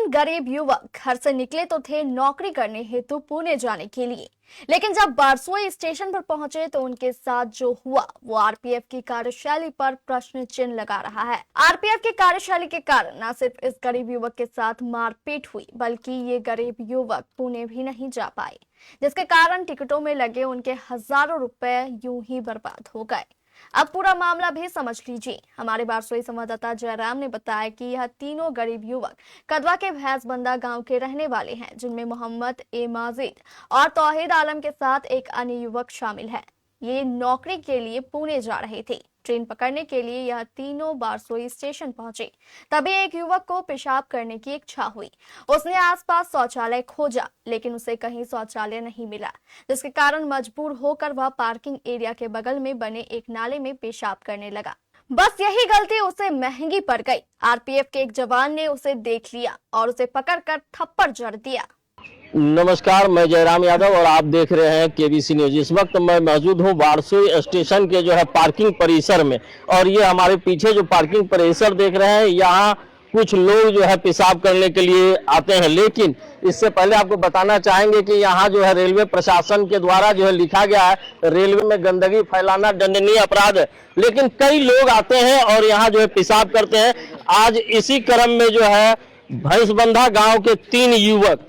तीन गरीब युवक घर से निकले तो थे नौकरी करने हेतु पुणे जाने के लिए, लेकिन जब बारसोई स्टेशन पर पहुंचे तो उनके साथ जो हुआ वो आरपीएफ की कार्यशैली पर प्रश्न चिन्ह लगा रहा है। आरपीएफ की कार्यशैली के कारण न सिर्फ इस गरीब युवक के साथ मारपीट हुई, बल्कि ये गरीब युवक पुणे भी नहीं जा पाए, जिसके कारण टिकटों में लगे उनके हजारों रुपए यूं ही बर्बाद हो गए। अब पूरा मामला भी समझ लीजिए। हमारे बारसोई संवाददाता जयराम ने बताया कि यह तीनों गरीब युवक कदवा के भैंसबंदा गांव के रहने वाले हैं, जिनमें मोहम्मद ए माजिद और तौहीद आलम के साथ एक अन्य युवक शामिल है। ये नौकरी के लिए पुणे जा रहे थे। ट्रेन पकड़ने के लिए यह तीनों बारसोई स्टेशन पहुंचे, तभी एक युवक को पेशाब करने की इच्छा हुई। उसने आसपास शौचालय खोजा, लेकिन उसे कहीं शौचालय नहीं मिला, जिसके कारण मजबूर होकर वह पार्किंग एरिया के बगल में बने एक नाले में पेशाब करने लगा। बस यही गलती उसे महंगी पड़ गई। आरपीएफ के एक जवान ने उसे देख लिया और उसे पकड़कर थप्पड़ जड़ दिया। नमस्कार, मैं जयराम यादव और आप देख रहे हैं केबीसी न्यूज। इस वक्त मैं मौजूद हूं बारसोई स्टेशन के जो है पार्किंग परिसर में, और ये हमारे पीछे जो पार्किंग परिसर देख रहे हैं, यहाँ कुछ लोग जो है पेशाब करने के लिए आते हैं। लेकिन इससे पहले आपको बताना चाहेंगे कि यहाँ जो है रेलवे प्रशासन के द्वारा जो है लिखा गया है, रेलवे में गंदगी फैलाना दंडनीय अपराध है। लेकिन कई लोग आते हैं और यहाँ जो है पेशाब करते हैं। आज इसी क्रम में जो है भैंसबंधा गाँव के तीन युवक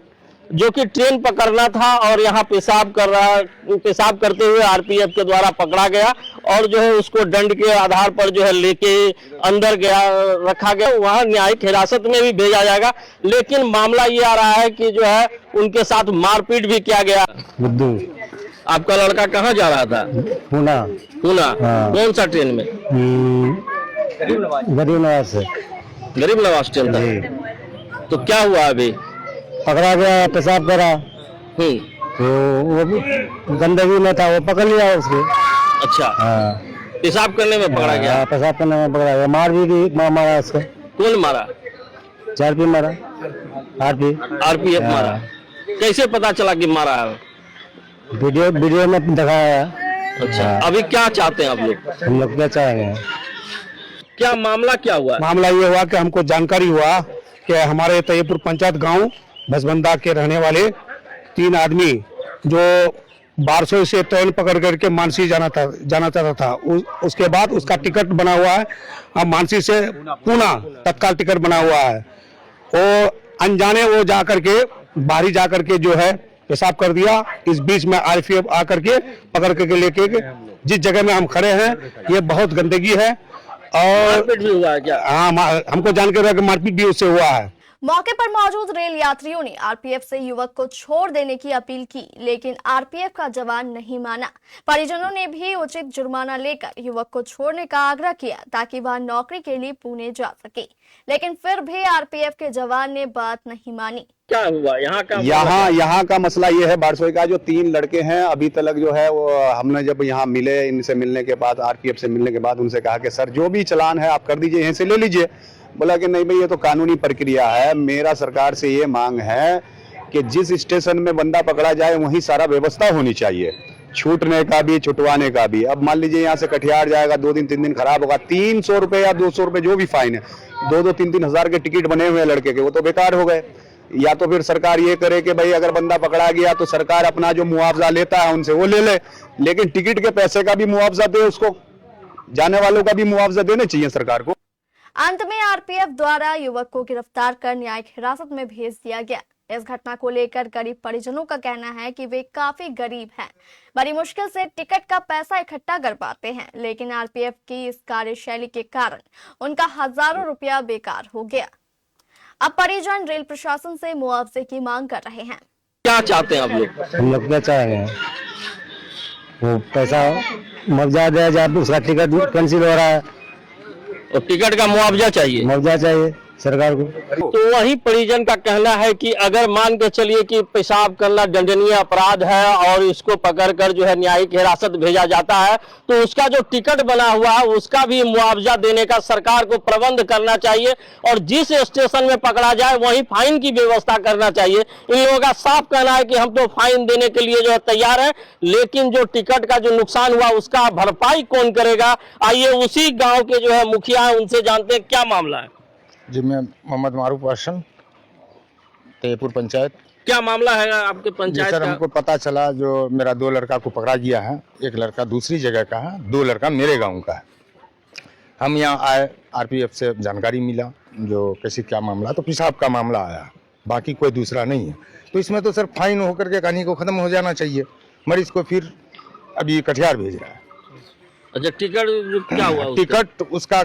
जो कि ट्रेन पकड़ना था और यहाँ पेशाब करते हुए आरपीएफ के द्वारा पकड़ा गया और जो है उसको दंड के आधार पर जो है लेके अंदर रखा गया, वहाँ न्यायिक हिरासत में भी भेजा जाएगा। लेकिन मामला ये आ रहा है कि जो है उनके साथ मारपीट भी किया गया। बुद्धू, आपका लड़का कहाँ जा रहा था? पूना। हाँ। कौन सा ट्रेन में? गरीब नवाज से। गरीब नवाज ट्रेन था। तो क्या हुआ अभी? पकड़ा गया, पेशाब करा तो वो भी गंदगी में था, वो पकड़ लिया उसको। अच्छा। हाँ। पेशाब करने में पकड़ा गया? पेशाब करने में पकड़ा गया। मार भी मारा उसको। कौन मारा? आरपी मारा। आरपीएफ मारा। कैसे पता चला कि मारा है? वीडियो में दिखाया। अच्छा। अभी क्या चाहते हैं आप लोग? हम लोग क्या चाहेंगे? क्या मामला क्या हुआ? मामला ये हुआ कि हमको जानकारी हुआ कि हमारे तैयबपुर पंचायत गांव भैंसबंधा के रहने वाले तीन आदमी जो बारसोई से ट्रेन पकड़ करके मानसी जाना चाहता था। उसके बाद उसका टिकट बना हुआ है, अब मानसी से पूना तत्काल टिकट बना हुआ है। वो अनजाने वो जा करके बाहरी जा करके जो है पेशाब कर दिया। इस बीच में आरपीएफ आकर के पकड़ करके लेके जिस जगह में हम खड़े हैं, ये बहुत गंदगी है और मारपीट भी हुआ है क्या? हाँ, हमको जानकारी है कि मारपीट भी उससे हुआ है। मौके पर मौजूद रेल यात्रियों ने आरपीएफ से युवक को छोड़ देने की अपील की, लेकिन आरपीएफ का जवान नहीं माना। परिजनों ने भी उचित जुर्माना लेकर युवक को छोड़ने का आग्रह किया ताकि वह नौकरी के लिए पुणे जा सके, लेकिन फिर भी आरपीएफ के जवान ने बात नहीं मानी। क्या हुआ यहाँ का मसला ये है, बारसोई का जो तीन लड़के हैं अभी तक जो है वो हमने जब यहाँ मिले, इनसे मिलने के बाद आरपीएफ से मिलने के बाद उनसे कहा कि सर जो भी चालान है आप कर दीजिए, यहीं से ले लीजिए। बोला कि नहीं भाई ये तो कानूनी प्रक्रिया है, मेरा सरकार से ये मांग है कि जिस स्टेशन में बंदा पकड़ा जाए वहीं सारा व्यवस्था होनी चाहिए, छूटने का भी छुटवाने का भी। अब मान लीजिए यहाँ से कटिहार जाएगा, 2 दिन 3 दिन खराब होगा, 300 रुपए या 200 रुपए जो भी फाइन है, 2-2 3-3 हजार के टिकट बने हुए हैं लड़के के, वो तो बेकार हो गए। या तो फिर सरकार ये करे कि भाई अगर बंदा पकड़ा गया तो सरकार अपना जो मुआवजा लेता है उनसे वो ले ले, लेकिन टिकट के पैसे का भी मुआवजा दे, उसको जाने वालों का भी मुआवजा देना चाहिए सरकार को। अंत में आरपीएफ द्वारा युवक को गिरफ्तार कर न्यायिक हिरासत में भेज दिया गया। इस घटना को लेकर गरीब परिजनों का कहना है कि वे काफी गरीब हैं, बड़ी मुश्किल से टिकट का पैसा इकट्ठा कर पाते हैं, लेकिन आरपीएफ की इस कार्यशैली के कारण उनका हजारों रुपया बेकार हो गया। अब परिजन रेल प्रशासन से मुआवजे की मांग कर रहे हैं। क्या चाहते हैं आप लोग? हम लोग क्या चाहेंगे? वो पैसा मुआवजा दिया जाए, दूसरा टिकट कैंसिल हो रहा है और टिकट का मुआवजा चाहिए। मुआवजा चाहिए सरकार को। तो वही परिजन का कहना है कि अगर मान के चलिए कि पेशाब करना दंडनीय अपराध है और इसको पकड़कर जो है न्यायिक हिरासत भेजा जाता है, तो उसका जो टिकट बना हुआ है उसका भी मुआवजा देने का सरकार को प्रबंध करना चाहिए और जिस स्टेशन में पकड़ा जाए वहीं फाइन की व्यवस्था करना चाहिए। इन लोगों का साफ कहना है कि हम तो फाइन देने के लिए जो है तैयार है, लेकिन जो टिकट का जो नुकसान हुआ उसका भरपाई कौन करेगा? आइए उसी गाँव के जो है मुखिया है उनसे जानते हैं क्या मामला है। जी, मैं मोहम्मद मारूफ वासन तैयपुर पंचायत। क्या मामला है आपके जी पंचायत सर, का? हमको पता चला जो मेरा 2 लड़का को पकड़ा गया है, एक लड़का दूसरी जगह का है, 2 लड़का मेरे गांव का है। हम यहाँ आए, आरपीएफ से जानकारी मिला जो कैसे क्या मामला, तो पेशाब का मामला आया, बाकी कोई दूसरा नहीं है। तो इसमें तो सर फाइन होकर के कहानी को खत्म हो जाना चाहिए। मरीज को फिर अभी कटिहार भेज रहा है। अच्छा, टिकट क्या हुआ उसका? टिकट उसका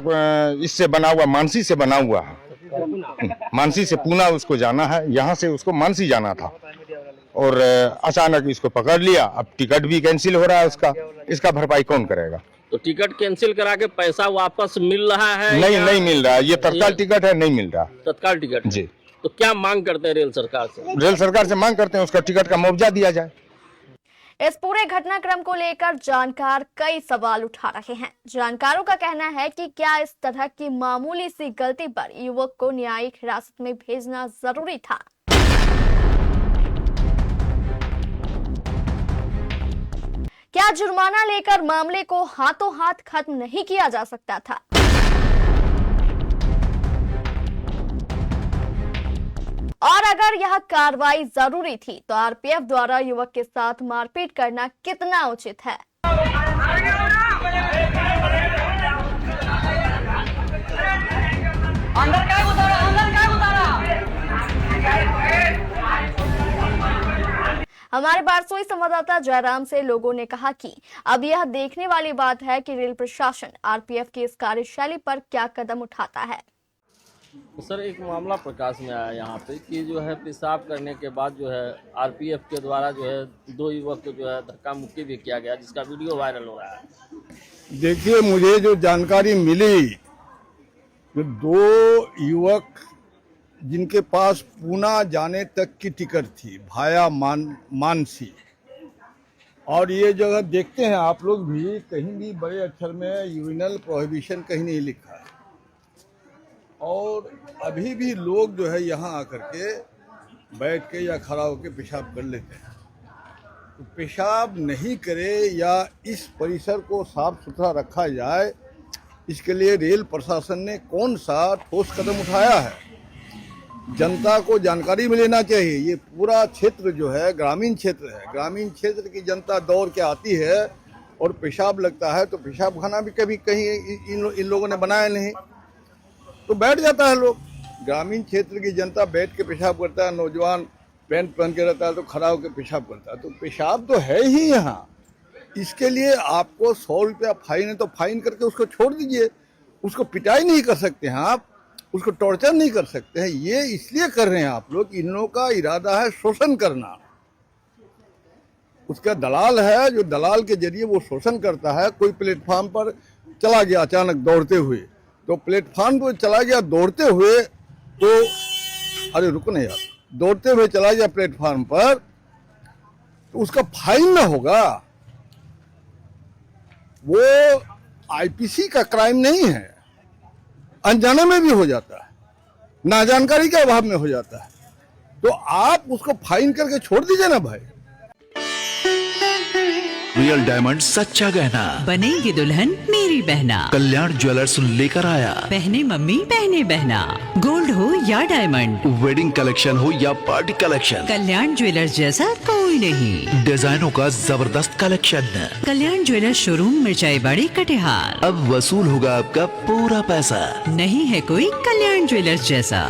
इससे बना हुआ, मानसी से बना हुआ है। मानसी से पूना उसको जाना है, यहाँ से उसको मानसी जाना था और अचानक इसको पकड़ लिया। अब टिकट भी कैंसिल हो रहा है उसका, इसका भरपाई कौन करेगा? तो टिकट कैंसिल करा के पैसा वापस मिल रहा है? नहीं मिल रहा है। ये तत्काल टिकट है, नहीं मिल रहा। तत्काल टिकट जी। तो क्या मांग करते हैं रेल सरकार से? रेल सरकार से मांग करते हैं उसका टिकट का मुआवजा दिया जाए। इस पूरे घटनाक्रम को लेकर जानकार कई सवाल उठा रहे हैं। जानकारों का कहना है कि क्या इस तरह की मामूली सी गलती पर युवक को न्यायिक हिरासत में भेजना जरूरी था? क्या जुर्माना लेकर मामले को हाथों हाथ खत्म नहीं किया जा सकता था? और अगर यह कार्रवाई जरूरी थी तो आरपीएफ द्वारा युवक के साथ मारपीट करना कितना उचित है? हमारे बारसोई संवाददाता जयराम से लोगों ने कहा कि अब यह देखने वाली बात है कि रेल प्रशासन आरपीएफ की इस कार्यशैली पर क्या कदम उठाता है। सर, एक मामला प्रकाश में आया यहाँ पे कि जो है पेशाब करने के बाद जो है आरपीएफ के द्वारा जो है 2 युवक को जो है धक्का मुक्की भी किया गया, जिसका वीडियो वायरल हो रहा है। देखिए, मुझे जो जानकारी मिली, जो 2 युवक जिनके पास पूना जाने तक की टिकट थी भाया मानसी, और ये जगह देखते हैं आप लोग भी, कहीं भी बड़े अक्षर में यूरिनल प्रोहिबिशन कहीं नहीं लिखा है। और अभी भी लोग जो है यहाँ आकर के बैठ के या खड़ा होकर पेशाब कर लेते हैं। तो पेशाब नहीं करे या इस परिसर को साफ सुथरा रखा जाए, इसके लिए रेल प्रशासन ने कौन सा ठोस कदम उठाया है? जनता को जानकारी में लेना चाहिए। ये पूरा क्षेत्र जो है ग्रामीण क्षेत्र है, ग्रामीण क्षेत्र की जनता दौड़ के आती है और पेशाब लगता है तो पेशाब खाना भी कभी कहीं इन लोगों ने बनाया नहीं, तो बैठ जाता है लोग। ग्रामीण क्षेत्र की जनता बैठ के पेशाब करता है, नौजवान पैंट पहन के रहता है तो खड़ा होकर पेशाब करता है। तो पेशाब तो है ही यहाँ, इसके लिए आपको 100 रुपया फाइन है तो फाइन करके उसको छोड़ दीजिए। उसको पिटाई नहीं कर सकते हैं आप, उसको टॉर्चर नहीं कर सकते हैं। ये इसलिए कर रहे हैं आप लोग, इन लोगों का इरादा है शोषण करना। उसका दलाल है, जो दलाल के जरिए वो शोषण करता है। कोई प्लेटफार्म पर चला गया अचानक दौड़ते हुए, तो प्लेटफार्म पर चला गया दौड़ते हुए, तो अरे रुको नहीं यार, दौड़ते हुए चला गया प्लेटफार्म पर, तो उसका फाइन ना होगा। वो आईपीसी का क्राइम नहीं है, अनजाने में भी हो जाता है, ना जानकारी के अभाव में हो जाता है। तो आप उसको फाइन करके छोड़ दीजिए ना भाई। रियल डायमंड सच्चा गहना, बनेगी दुल्हन मेरी बहना। कल्याण ज्वेलर्स लेकर आया। पहने मम्मी पहने बहना, गोल्ड हो या डायमंड, वेडिंग कलेक्शन हो या पार्टी कलेक्शन, कल्याण ज्वेलर्स जैसा कोई नहीं। डिजाइनों का जबरदस्त कलेक्शन। कल्याण ज्वेलर्स शोरूम मिर्चाई बाड़ी कटिहार। अब वसूल होगा आपका पूरा पैसा। नहीं है कोई कल्याण ज्वेलर्स जैसा।